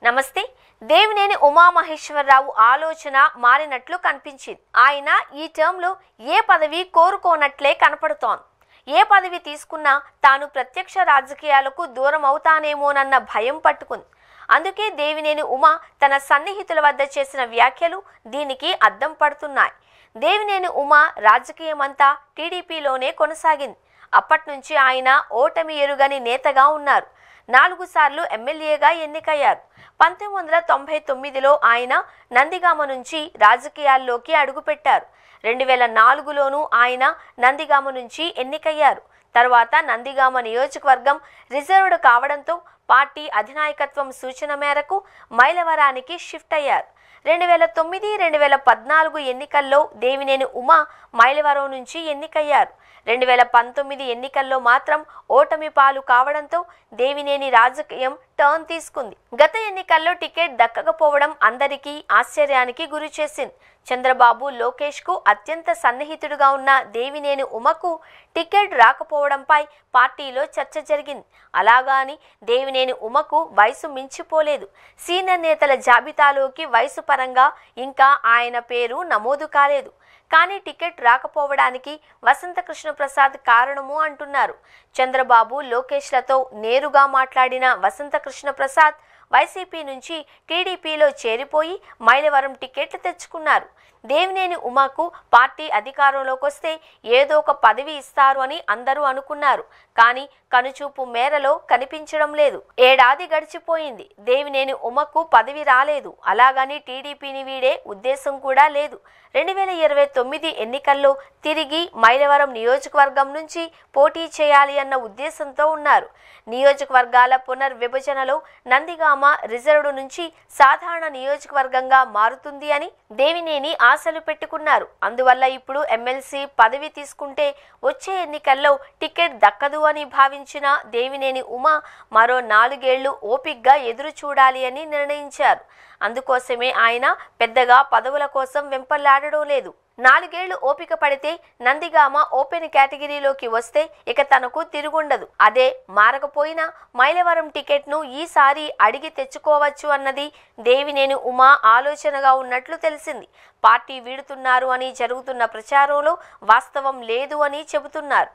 నమస్తే. దేవినేని ఉమామహేశ్వరరావు ఆలోచన మారినట్లు కనిపించింది. ఆయన ఈ టర్మ్లో ఏ పదవి కోరుకోనట్లే కనపడుతోంది. ఏ పదవి తీసుకున్నా తాను ప్రత్యక్ష రాజకీయాలకు దూరం అవుతానేమోనన్న భయం పట్టుకుంది. అందుకే దేవినేని ఉమా తన సన్నిహితుల వద్ద చేసిన వ్యాఖ్యలు దీనికి అద్దం పడుతున్నాయి. దేవినేని ఉమా రాజకీయమంతా టీడీపీలోనే కొనసాగింది. అప్పటి నుంచి ఆయన ఓటమి ఎరుగని నేతగా ఉన్నారు. 4 సార్లు ఎమ్మెల్యేగా ఎన్నికయ్యారు. 1999లో ఆయన నందిగామ నుంచి రాజకీయాల్లోకి అడుగుపెట్టారు. 2004లోనూ ఆయన నందిగామ నుంచి ఎన్నికయ్యారు. తర్వాత నందిగామ నియోజకవర్గం రిజర్వ్డ్ కావడంతో పార్టీ అధినాయకత్వం సూచన మేరకు మైలవరానికి షిఫ్ట్ అయ్యారు. 2009, 2014 ఎన్నికల్లో దేవినేని ఉమా మైలవరం నుంచి ఎన్నికయ్యారు. 2019 ఎన్నికల్లో మాత్రం ఓటమి పాలు కావడంతో దేవినేని రాజకీయం టర్న్ తీసుకుంది. గత ఎన్నికల్లో టికెట్ దక్కకపోవడం అందరికీ ఆశ్చర్యానికి గురి చేసింది. చంద్రబాబు, లోకేష్ కు అత్యంత సన్నిహితుడుగా ఉన్న దేవినేని ఉమకు టికెట్ రాకపోవడంపై పార్టీలో చర్చ జరిగింది. అలాగాని దేవినేని ఉమకు వయసు మించిపోలేదు. సీనియర్ నేతల జాబితాలోకి వయసు పరంగా ఇంకా ఆయన పేరు నమోదు కాలేదు. కానీ టికెట్ రాకపోవడానికి వసంతకృష్ణ ప్రసాద్ కారణము అంటున్నారు. చంద్రబాబు, లోకేష్లతో నేరుగా మాట్లాడిన వసంతకృష్ణ ప్రసాద్ వైసీపీ నుంచి టీడీపీలో చేరిపోయి మైలవరం టికెట్లు తెచ్చుకున్నారు. దేవినేని ఉమాకు పార్టీ అధికారంలోకి వస్తే ఏదో ఒక పదవి ఇస్తారు అని అందరూ అనుకున్నారు. కానీ కనుచూపు మేరలో కనిపించడం లేదు. ఏడాది గడిచిపోయింది. దేవినేని ఉమకు పదవి రాలేదు. అలాగని టీడీపీని వీడే ఉద్దేశం కూడా లేదు. 2029 ఎన్నికల్లో తిరిగి మైలవరం నియోజకవర్గం నుంచి పోటీ చేయాలి అన్న ఉద్దేశంతో ఉన్నారు. నియోజకవర్గాల పునర్విభజనలో నందిగామ రిజర్వ్డ్ నుంచి సాధారణ నియోజకవర్గంగా మారుతుంది అని దేవినేని ఆశలు పెట్టుకున్నారు. అందువల్ల ఇప్పుడు ఎమ్మెల్సీ పదవి తీసుకుంటే వచ్చే ఎన్నికల్లో టికెట్ దక్కదు అని భావించిన దేవినేని ఉమా మరో 4 ఏళ్లు ఓపిగ్గా ఎదురు చూడాలి అని నిర్ణయించారు. అందుకోసమే ఆయన పెద్దగా పదవుల కోసం వెంపర్లాడడం లేదు. 4 ఏళ్లు ఓపిక పడితే నందిగామ ఓపెన్ కేటగిరీలోకి వస్తే ఇక తనకు తిరుగుండదు. అదే మారకపోయినా మైలవరం టికెట్ను ఈసారి అడిగి తెచ్చుకోవచ్చు అన్నది దేవినేని ఉమా ఆలోచనగా ఉన్నట్లు తెలిసింది. పార్టీ వీడుతున్నారు అని జరుగుతున్న ప్రచారంలో వాస్తవం లేదు అని చెబుతున్నారు.